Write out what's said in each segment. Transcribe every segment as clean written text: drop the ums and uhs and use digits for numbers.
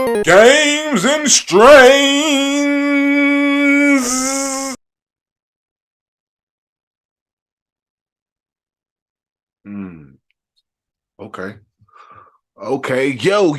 Games and strains. Okay. Okay, yo,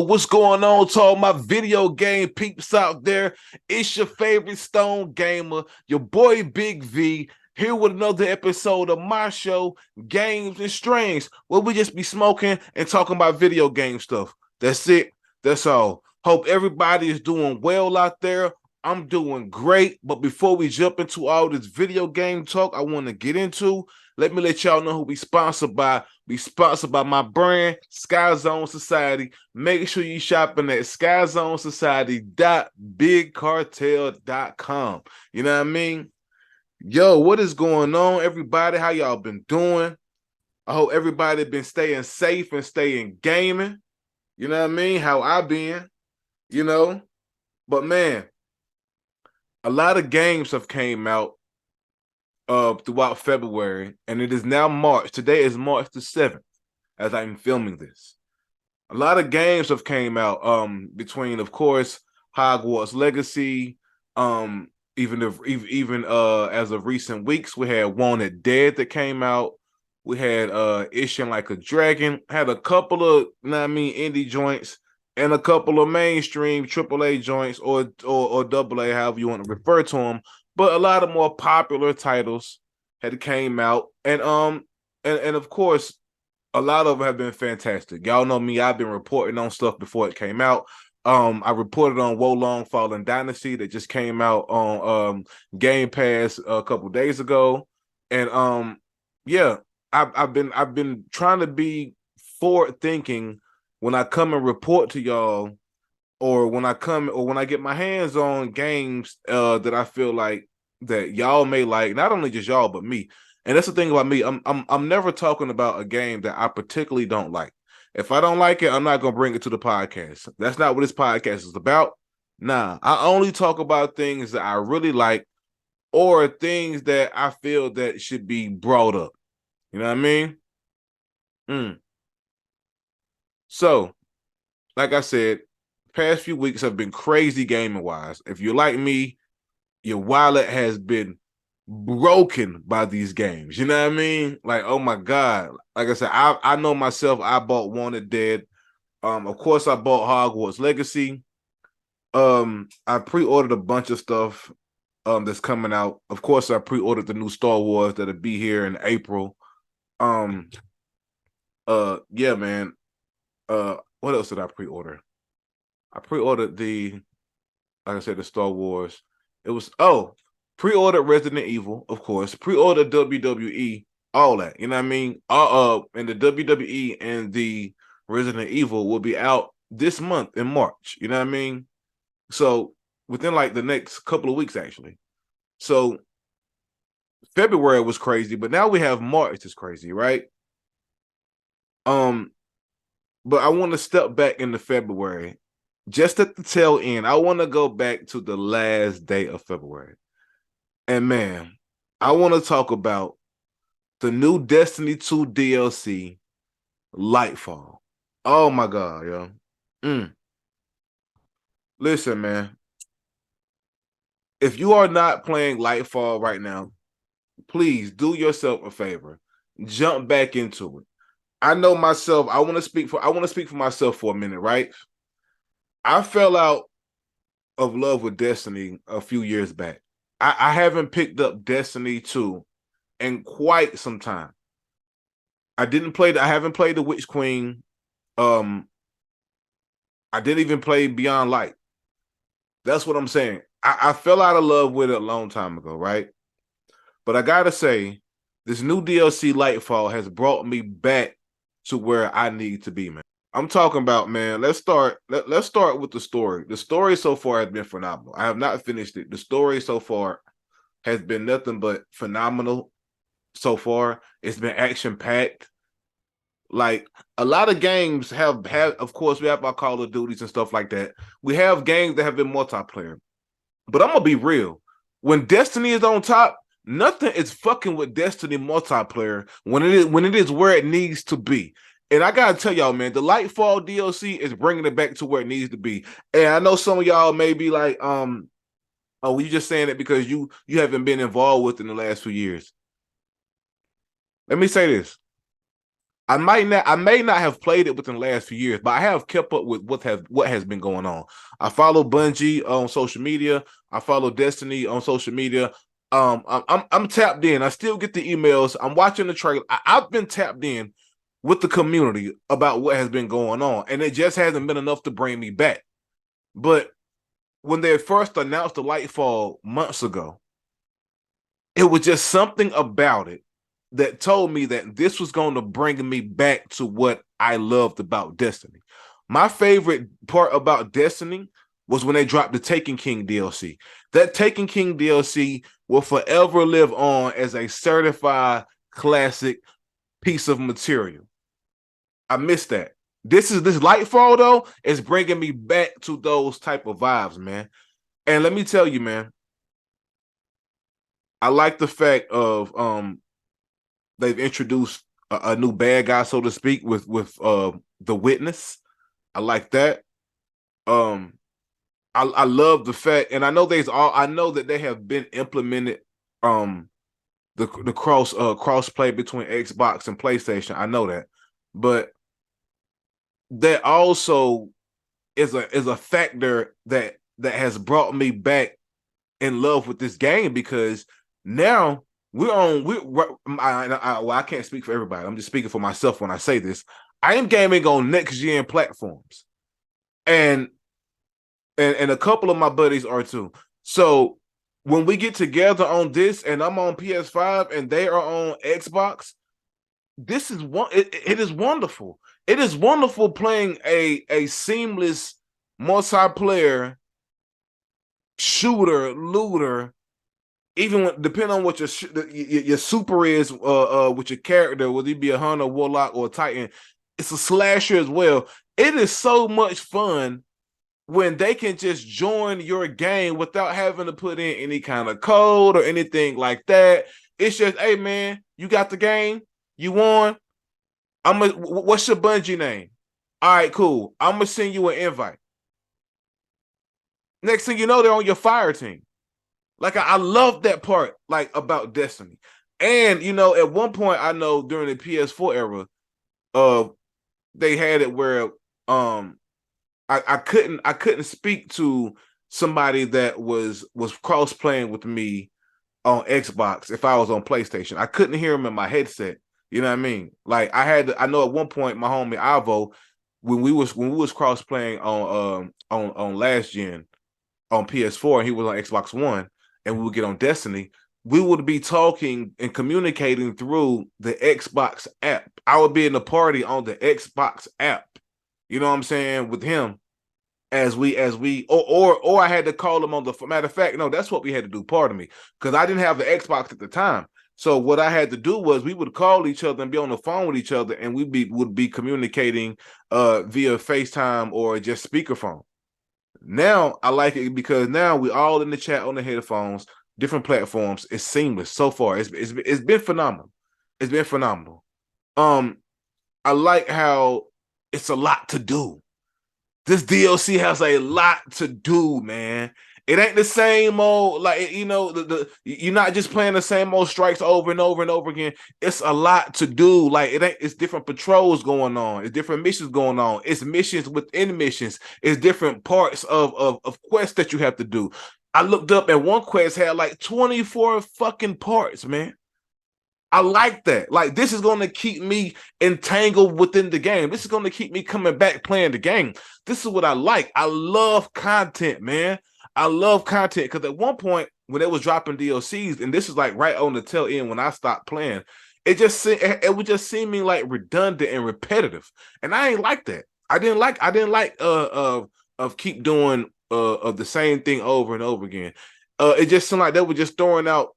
what's going on to all my video game peeps out there? It's your favorite Stone Gamer, your boy Big V, here with another episode of my show, Games and Strings, where we just be smoking and talking about video game stuff. That's it. That's all. Hope everybody is doing well out there. I'm doing great, but before we jump into all this video game talk I want to get into, let me let y'all know who we sponsored by. We sponsored by my brand, Skyzone.Society. Make sure you shopping at Skyzone.Society.bigcartel.com. You know what I mean? Yo, what is going on, everybody? How y'all been doing? I hope everybody been staying safe and staying gaming. You know what I mean? How I been, you know? But man, a lot of games have came out throughout February, and it is now March. Today is March the 7th, as I'm filming this. A lot of games have came out between, of course, Hogwarts Legacy. Even as of recent weeks, we had Wanted Dead that came out. We had Ishing Like a Dragon. Had a couple of, indie joints and a couple of mainstream AAA joints or AA, however you want to refer to them. But a lot of more popular titles had came out, and of course, a lot of them have been fantastic. Y'all know me; I've been reporting on stuff before it came out. I reported on Wolong Fallen Dynasty that just came out on Game Pass a couple days ago, and yeah, I've been trying to be forward thinking when I come and report to y'all, or when I get my hands on games that I feel like that y'all may like, not only just y'all but me. And that's the thing about me. I'm never talking about a game that I particularly don't like. If I don't like it, I'm not gonna bring it to the podcast. That's not what this podcast is about. Nah, I only talk about things that I really like or things that I feel that should be brought up. You know what I mean? So, like I said, past few weeks have been crazy gaming wise. If you're like me, your wallet has been broken by these games. You know what I mean? Like, oh my God. Like I said, I know myself, I bought Wanted Dead. Of course, I bought Hogwarts Legacy. I pre-ordered a bunch of stuff that's coming out. Of course, I pre-ordered the new Star Wars that'll be here in April. Yeah, man. What else did I pre-order? I pre-ordered like I said, the Star Wars. It was pre-ordered Resident Evil, of course. Pre-ordered WWE, all that. You know what I mean? And the WWE and the Resident Evil will be out this month in March. You know what I mean? So within like the next couple of weeks, actually. So February was crazy, but now we have March is crazy, right? But I want to step back into February. Just at the tail end, I want to go back to the last day of February. And man, I want to talk about the new Destiny 2 DLC, Lightfall. Oh my God, yo. Listen, man. If you are not playing Lightfall right now, please do yourself a favor. Jump back into it. I know myself, I want to speak for myself for a minute, right? I fell out of love with Destiny a few years back. I haven't picked up Destiny 2 in quite some time. I haven't played the Witch Queen. I didn't even play Beyond Light. That's what I'm saying. I fell out of love with it a long time ago, right? But I gotta say, this new DLC Lightfall has brought me back to where I need to be, man. I'm talking about, man, let's start with the story. The story so far has been phenomenal. I have not finished it. The story so far has been nothing but phenomenal so far. It's been action-packed. Like, a lot of games have, of course, we have our Call of Duties and stuff like that. We have games that have been multiplayer. But I'm going to be real. When Destiny is on top, nothing is fucking with Destiny multiplayer when it is where it needs to be. And I gotta tell y'all, man, the Lightfall DLC is bringing it back to where it needs to be. And I know some of y'all may be like, oh, you just saying it because you haven't been involved with it in the last few years. Let me say this. I may not have played it within the last few years, but I have kept up with what has been going on. I follow Bungie on social media. I follow Destiny on social media. I'm tapped in. I still get the emails. I'm watching the trailer. I've been tapped in with the community about what has been going on, and it just hasn't been enough to bring me back. But when they first announced the Lightfall months ago, it was just something about it that told me that this was going to bring me back to what I loved about Destiny. My favorite part about Destiny was when they dropped the Taken King DLC. That Taken King DLC will forever live on as a certified classic piece of material. I miss that. This Lightfall though is bringing me back to those type of vibes, man. And let me tell you, man, I like the fact of they've introduced a new bad guy, so to speak, with the Witness. I like that. I love the fact, and I know that they have been implemented the cross play between Xbox and PlayStation. I know that, but that also is a factor that has brought me back in love with this game, because now I can't speak for everybody. I'm just speaking for myself when I say this. I am gaming on next gen platforms, and a couple of my buddies are too. So when we get together on this, and I'm on PS5 and they are on Xbox, this is it is wonderful. It is wonderful playing a seamless multiplayer shooter looter, even when, depending on what your super is, with your character, whether it be a hunter, warlock, or a titan, it's a slasher as well. It is so much fun when they can just join your game without having to put in any kind of code or anything like that. It's just, hey man, you got the game, you won. What's your Bungie name? All right, cool. I'm gonna send you an invite. Next thing you know, they're on your fire team. Like I love that part, like about Destiny. And at one point, I know during the PS4 era, they had it where I couldn't speak to somebody that was cross playing with me on Xbox if I was on PlayStation. I couldn't hear him in my headset. You know what I mean? Like I know at one point my homie Ivo, when we was cross playing on last gen on PS4 and he was on Xbox One, and we would get on Destiny, we would be talking and communicating through the Xbox app. I would be in the party on the Xbox app. You know what I'm saying? With him, as we or I had to call him on the matter of fact, no, that's what we had to do, pardon me, because I didn't have the Xbox at the time. So what I had to do was we would call each other and be on the phone with each other, and would be communicating via FaceTime or just speakerphone. Now I like it because now we all in the chat on the headphones, different platforms. It's seamless so far. It's been phenomenal. It's been phenomenal. I like how it's a lot to do. This DLC has a lot to do, man. It ain't the same old, like, you're not just playing the same old strikes over and over and over again. It's a lot to do. Like it's different patrols going on. It's different missions going on. It's missions within missions. It's different parts of quests that you have to do. I looked up and one quest had like 24 fucking parts, man. I like that. Like, this is going to keep me entangled within the game. This is going to keep me coming back playing the game. This is what I like. I love content, man. I love content, because at one point when they was dropping DLCs, and this is like right on the tail end when I stopped playing, it was just seeming like redundant and repetitive, and I ain't like that. I didn't like of keep doing of the same thing over and over again. It just seemed like they were just throwing out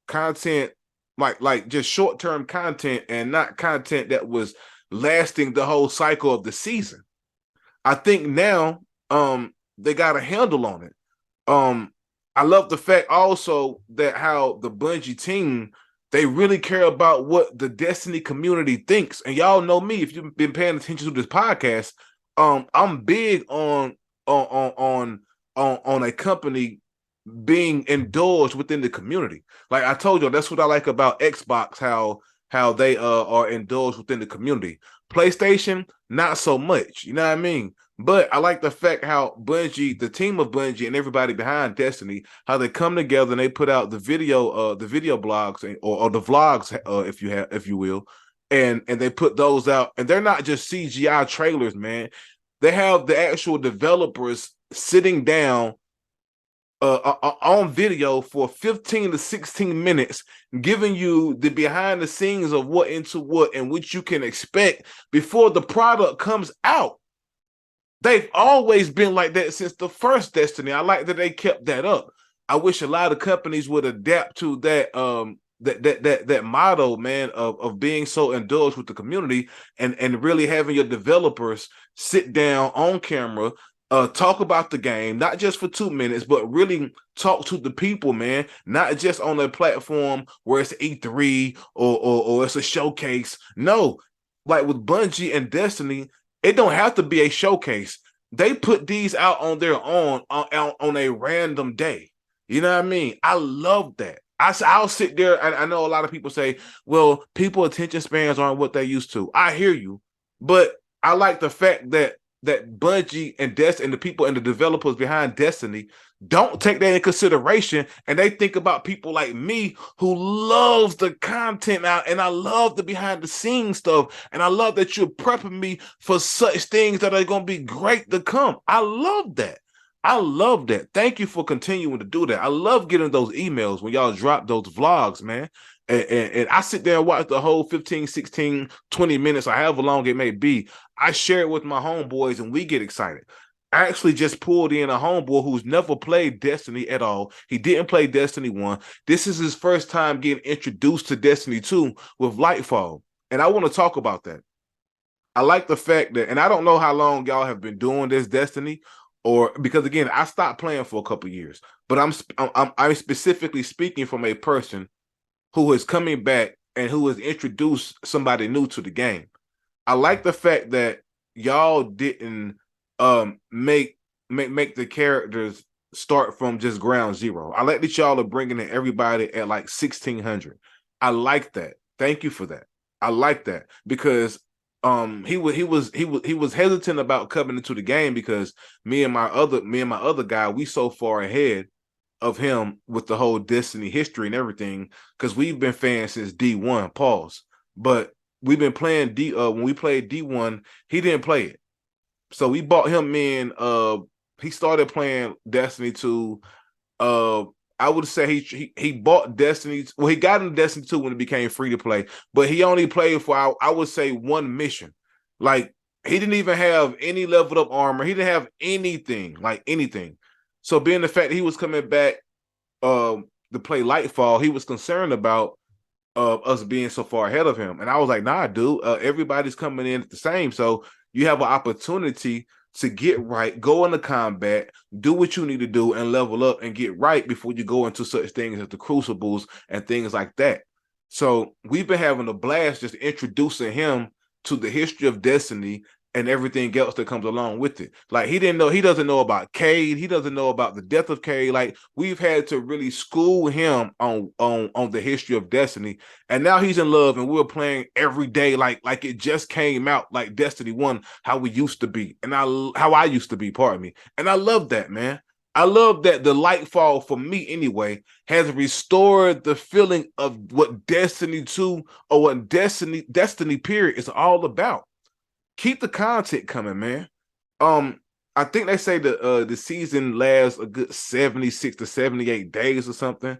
content, like just short-term content, and not content that was lasting the whole cycle of the season. I think now they got a handle on it. I love the fact also that how the Bungie team They really care about what the Destiny community thinks. And y'all know me, if you've been paying attention to this podcast, I'm big on a company being indulged within the community. Like I told you, that's what I like about Xbox, how they are indulged within the community. PlayStation, not so much. You know what I mean? But I like the fact how Bungie, the team of Bungie, and everybody behind Destiny, how they come together and they put out the video blogs or the vlogs, if you will, and they put those out, and they're not just CGI trailers, man. They have the actual developers sitting down on video for 15 to 16 minutes, giving you the behind the scenes of what into what and what you can expect before the product comes out. They've always been like that since the first Destiny. I like that they kept that up. I wish a lot of companies would adapt to that that motto, man, of being so indulged with the community and really having your developers sit down on camera, talk about the game, not just for 2 minutes, but really talk to the people, man. Not just on a platform where it's E3 or it's a showcase. No, like with Bungie and Destiny, it don't have to be a showcase. They put these out on their own on a random day. You know what I mean? I love that. I'll sit there. I know a lot of people say, well, people attention spans aren't what they used to. I hear you, but I like the fact that Bungie and the people and the developers behind Destiny don't take that in consideration, and they think about people like me who loves the content out, and I love the behind the scenes stuff, and I love that you're prepping me for such things that are going to be great to come. I love that. I love that. Thank you for continuing to do that. I love getting those emails when y'all drop those vlogs, man. And I sit there and watch the whole 15, 16, 20 minutes or however long it may be. I share it with my homeboys and we get excited. I actually just pulled in a homeboy who's never played Destiny at all. He didn't play Destiny 1. This is his first time getting introduced to Destiny 2 with Lightfall. And I want to talk about that. I like the fact that, and I don't know how long y'all have been doing this Destiny, or because again, I stopped playing for a couple years, but I'm specifically speaking from a person who is coming back and who has introduced somebody new to the game. I like the fact that y'all didn't make the characters start from just ground zero. I like that y'all are bringing in everybody at like 1600. I like that. Thank you for that. I like that because he was hesitant about coming into the game because me and my other guy, we so far ahead of him with the whole Destiny history and everything, because we've been fans since D1, pause. But we've been playing when we played D1, he didn't play it. So we bought him in, he started playing Destiny 2. I would say he bought Destiny, well, he got into Destiny 2 when it became free to play, but he only played for I would say one mission. Like he didn't even have any leveled up armor. He didn't have anything, like anything. So being the fact that he was coming back to play Lightfall, he was concerned about us being so far ahead of him. And I was like, nah, dude, everybody's coming in at the same. So you have an opportunity to get right, go into combat, do what you need to do, and level up and get right before you go into such things as the crucibles and things like that. So we've been having a blast just introducing him to the history of Destiny and everything else that comes along with it. Like he doesn't know about Cade, he doesn't know about the death of Cade. Like we've had to really school him on the history of Destiny, and now he's in love, and we're playing every day like it just came out, like Destiny 1, how we used to be, and how I used to be, pardon me. And I love that, man. I love that the Lightfall, for me anyway, has restored the feeling of what Destiny 2 or what Destiny period is all about. Keep the content coming, man. I think they say the season lasts a good 76 to 78 days or something.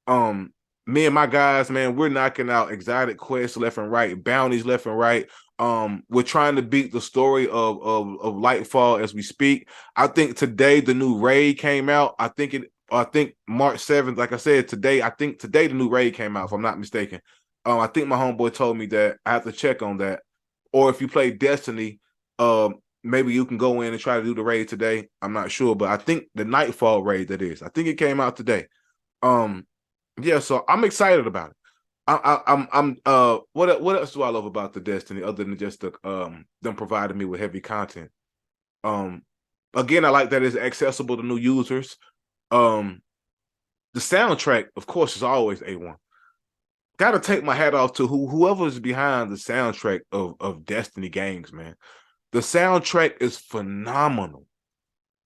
Me and my guys, man, we're knocking out exotic quests left and right, bounties left and right. We're trying to beat the story of Lightfall as we speak. I think today the new raid came out. I think March 7th, like I said, today the new raid came out, if I'm not mistaken. I think my homeboy told me that. I have to check on that. Or if you play Destiny, maybe you can go in and try to do the raid today. I'm not sure, but I think the Nightfall raid, that is. I think it came out today. Yeah, so I'm excited about it. What else do I love about the Destiny other than just them providing me with heavy content? Um, again, I like that it's accessible to new users. Um, the soundtrack, of course, is always A1. Gotta take my hat off to whoever's behind the soundtrack of Destiny games, man. The soundtrack is phenomenal.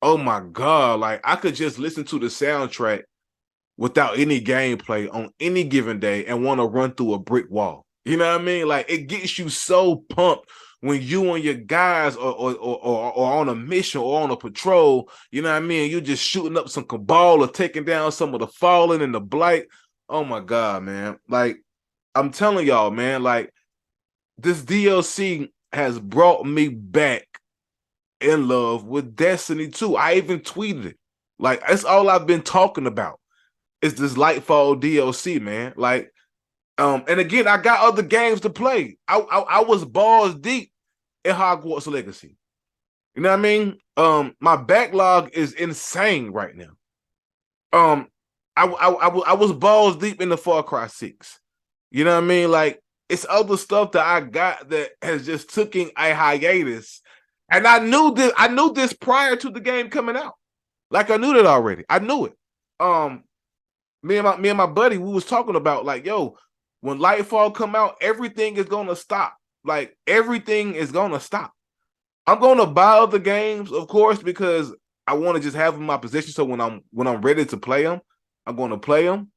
Oh my god, like I could just listen to the soundtrack without any gameplay on any given day and want to run through a brick wall. You know what I mean? Like it gets you so pumped when you and your guys are on a mission or on a patrol. You know what I mean? You're just shooting up some cabal or taking down some of the fallen and the blight. Oh my god, man! Like I'm telling y'all, man. Like this DLC has brought me back in love with Destiny 2. I even tweeted it. Like that's all I've been talking about. Is this Lightfall DLC, man? Like, and again, I got other games to play. I was balls deep in Hogwarts Legacy. You know what I mean? My backlog is insane right now. I was balls deep in the Far Cry 6. You know what I mean? Like, it's other stuff that I got that has just taken a hiatus. And I knew this prior to the game coming out. Like I knew that already. I knew it. Me and my buddy, we was talking about like, yo, when Lightfall come out, everything is gonna stop. Like everything is gonna stop. I'm gonna buy other games, of course, because I want to just have them in my position. So when I'm ready to play them, I'm gonna play them.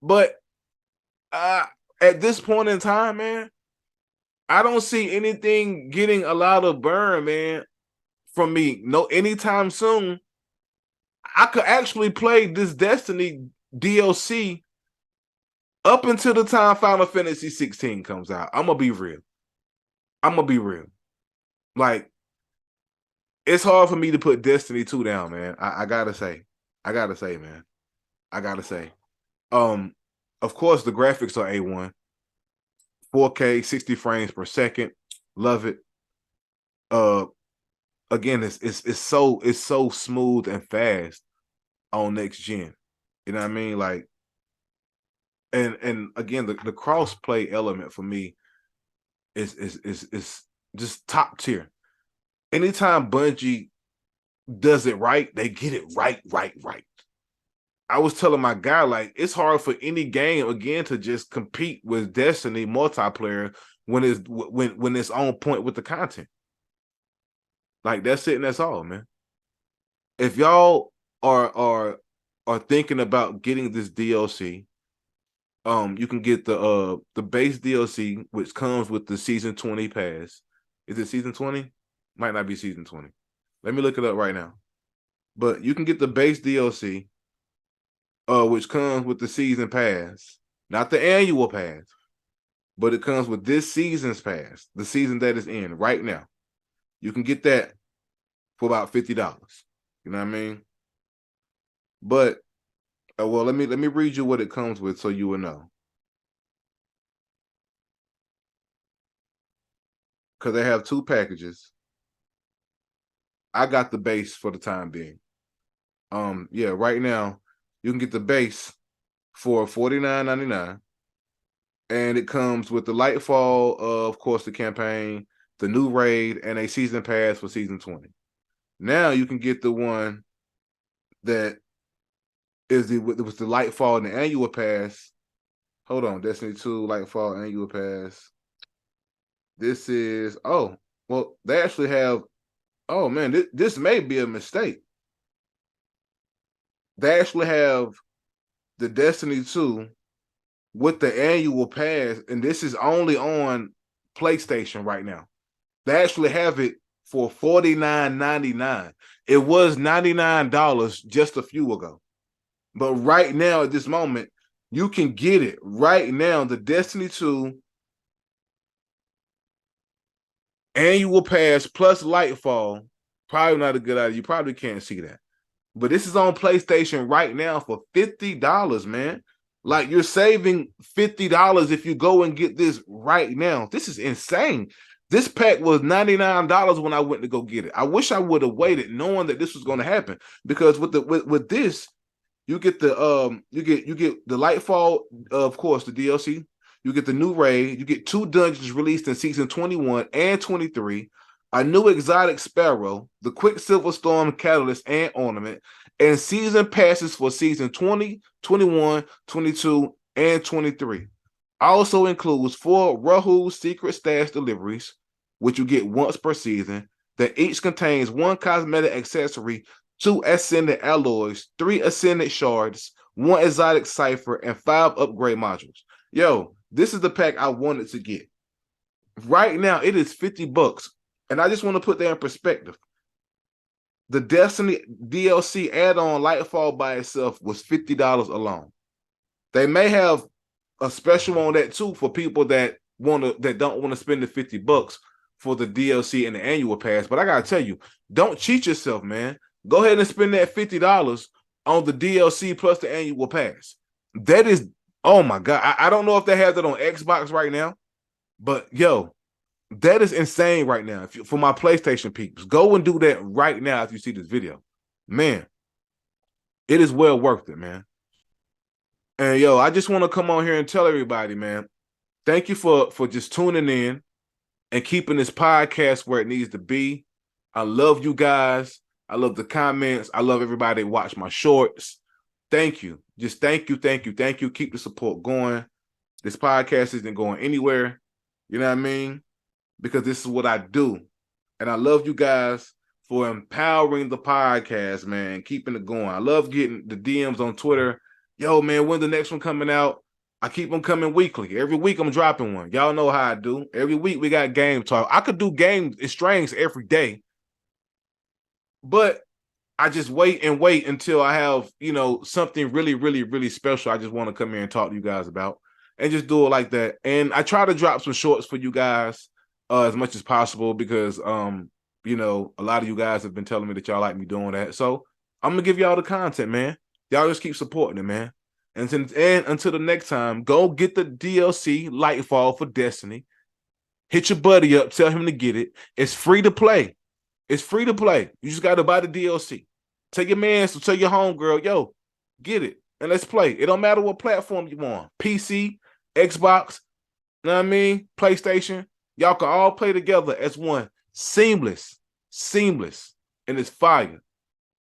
But at this point in time, man, I don't see anything getting a lot of burn, man, from me. No, anytime soon. I could actually play this Destiny DLC up until the time Final Fantasy 16 comes out. I'm gonna be real. Like, it's hard for me to put Destiny 2 down, man. I gotta say, man. I gotta say. Of course, the graphics are A1. 4K, 60 frames per second. Love it. Again, it's so smooth and fast on next gen. You know what I mean? Like, and again, the cross play element for me is just top tier. Anytime Bungie does it right, they get it right. I was telling my guy, like, it's hard for any game again to just compete with Destiny multiplayer when it's on point with the content. Like that's it and that's all, man. If y'all are thinking about getting this DLC, you can get the base DLC, which comes with the season 20 pass. Is it season 20? Might not be season 20. Let me look it up right now. But you can get the base DLC, which comes with the season pass, not the annual pass, but it comes with this season's pass, the season that is in right now. You can get that for about $50. You know what I mean? But well, let me read you what it comes with so you will know. Because they have two packages. I got the base for the time being. Yeah, right now you can get the base for $49.99, and it comes with the Lightfall, of course, the campaign, the new raid, and a season pass for season 20. Now you can get the one that was the Lightfall and the annual pass. Hold on, Destiny 2 Lightfall annual pass. This is they actually have. Oh man, this may be a mistake. They actually have the Destiny 2 with the annual pass, and this is only on PlayStation right now. They actually have it for $49.99. It was $99 just a few ago. But right now, at this moment, you can get it right now. The Destiny 2 annual pass plus Lightfall, probably not a good idea. You probably can't see that. But this is on PlayStation right now for $50, man. Like, you're saving $50 if you go and get this right now. This is insane. This pack was $99 when I went to go get it. I wish I would have waited, knowing that this was going to happen. Because with this, you get the you get the Lightfall, of course, the DLC. You get the new raid. You get 2 dungeons released in season 21 and 23. A new exotic sparrow, the Quicksilver Storm Catalyst and Ornament, and season passes for season 20, 21, 22, and 23. Also includes 4 Rahu Secret Stash deliveries, which you get once per season, that each contains 1 cosmetic accessory, 2 Ascendant alloys, 3 Ascendant shards, 1 exotic cipher, and 5 upgrade modules. Yo, this is the pack I wanted to get. Right now, it is $50. And I just want to put that in perspective. The Destiny DLC add-on Lightfall by itself was $50 alone. They may have a special on that too for people that don't want to spend the $50 for the DLC and the annual pass. But I gotta tell you, don't cheat yourself, man. Go ahead and spend that $50 on the DLC plus the annual pass. That is, oh my God. I don't know if they have that on Xbox right now, but yo, that is insane right now. For my PlayStation peeps, go and do that right now if you see this video. Man, it is well worth it, man. And yo, I just want to come on here and tell everybody, man, thank you for just tuning in and keeping this podcast where it needs to be. I love you guys. I love the comments. I love everybody that watch my shorts. Thank you. Just thank you, thank you, thank you. Keep the support going. This podcast isn't going anywhere. You know what I mean? Because this is what I do. And I love you guys for empowering the podcast, man, keeping it going. I love getting the DMs on Twitter. Yo, man, when's the next one coming out? I keep them coming weekly. Every week I'm dropping one. Y'all know how I do. Every week we got game talk. I could do game strings every day, but I just wait until I have, something really, really, really special. I just want to come here and talk to you guys about and just do it like that. And I try to drop some shorts for you guys as much as possible because, a lot of you guys have been telling me that y'all like me doing that. So I'm going to give y'all the content, man. Y'all just keep supporting it, man. And until the next time, go get the DLC Lightfall for Destiny. Hit your buddy up. Tell him to get it. It's free to play. It's free to play. You just got to buy the DLC. Tell your man, so tell your homegirl, yo, get it. And let's play. It don't matter what platform you on. PC, Xbox, you know what I mean? PlayStation. Y'all can all play together as one. Seamless. And it's fire.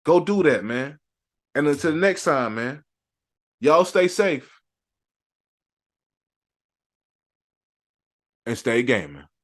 Go do that, man. And until the next time, man, y'all stay safe and stay gaming.